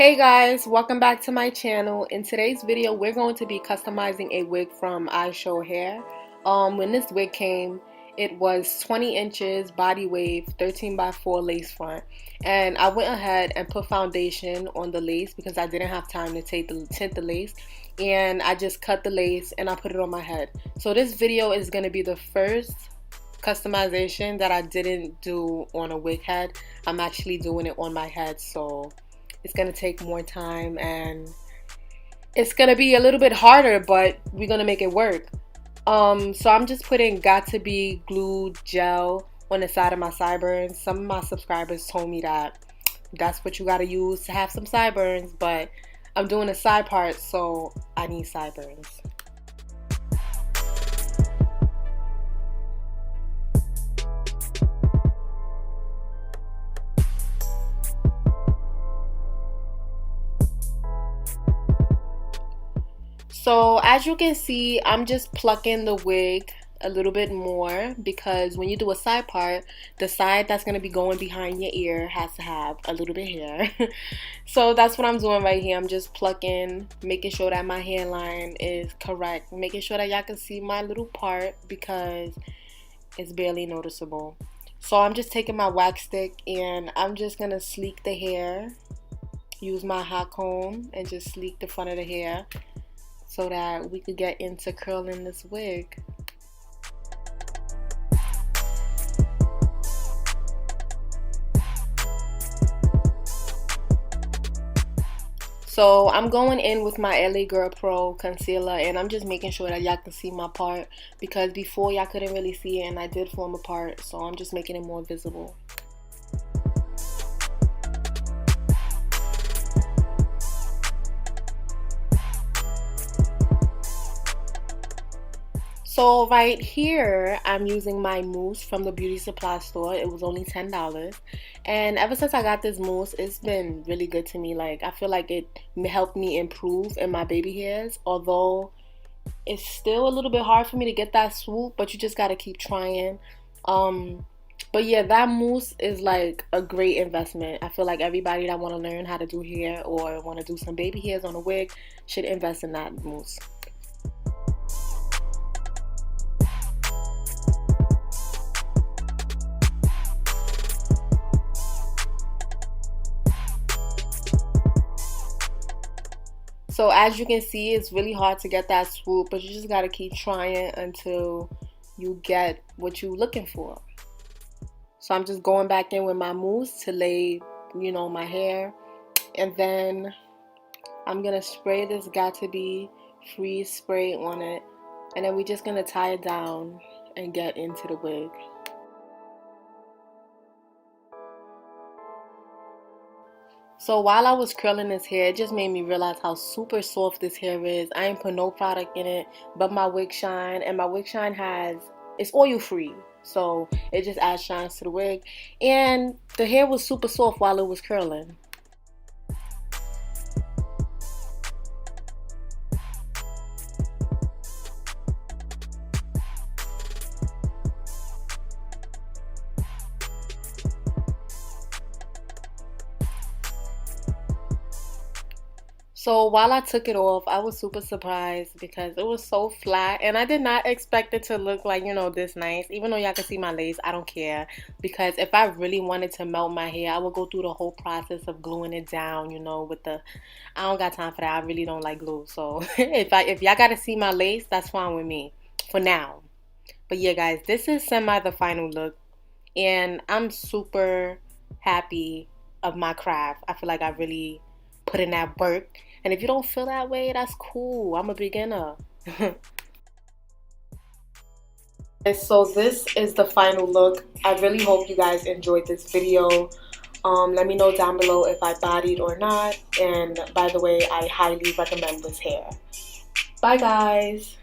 Hey guys, welcome back to my channel. In today's video, we're going to be customizing a wig from Ishow Hair. When this wig came, it was 20 inches body wave, 13x4 lace front, and I went ahead and put foundation on the lace because I didn't have time to tint the lace, and I just cut the lace and I put it on my head. So this video is going to be the first customization that I didn't do on a wig head. I'm actually doing it on my head, so it's gonna take more time and it's gonna be a little bit harder, but we're gonna make it work. So I'm just putting Got To Be glue gel on the side of my sideburns. Some of my subscribers told me that that's what you gotta use to have some sideburns, but I'm doing a side part, so I need sideburns. So as you can see, I'm just plucking the wig a little bit more because when you do a side part, the side that's going to be going behind your ear has to have a little bit of hair. So that's what I'm doing right here. I'm just plucking, making sure that my hairline is correct, making sure that y'all can see my little part because it's barely noticeable. So I'm just taking my wax stick and I'm just going to sleek the hair, use my hot comb and just sleek the front of the hair, so that we could get into curling this wig. So I'm going in with my LA Girl Pro concealer and I'm just making sure that y'all can see my part because before y'all couldn't really see it and I did form a part, so I'm just making it more visible. So right here, I'm using my mousse from the beauty supply store. It was only $10. And ever since I got this mousse, it's been really good to me. Like, I feel like it helped me improve in my baby hairs. Although, it's still a little bit hard for me to get that swoop, but you just gotta keep trying. But yeah, that mousse is like a great investment. I feel like everybody that want to learn how to do hair or want to do some baby hairs on a wig should invest in that mousse. So as you can see, it's really hard to get that swoop, but you just gotta keep trying until you get what you're looking for. So I'm just going back in with my mousse to lay, my hair. And then I'm gonna spray this Got To Be freeze spray on it. And then we're just gonna tie it down and get into the wig. So while I was curling this hair, it just made me realize how super soft this hair is. I ain't put no product in it but my wig shine, and my wig shine it's oil free, so it just adds shines to the wig, and the hair was super soft while it was curling. So while I took it off, I was super surprised because it was so flat and I did not expect it to look like, this nice. Even though y'all can see my lace, I don't care because if I really wanted to melt my hair, I would go through the whole process of gluing it down, I don't got time for that. I really don't like glue. So if y'all got to see my lace, that's fine with me for now. But yeah, guys, this is the final look and I'm super happy of my craft. I feel like I really put in that work. And if you don't feel that way, that's cool. I'm a beginner. So this is the final look. I really hope you guys enjoyed this video. Let me know down below if I bodied or not. And by the way, I highly recommend this hair. Bye guys.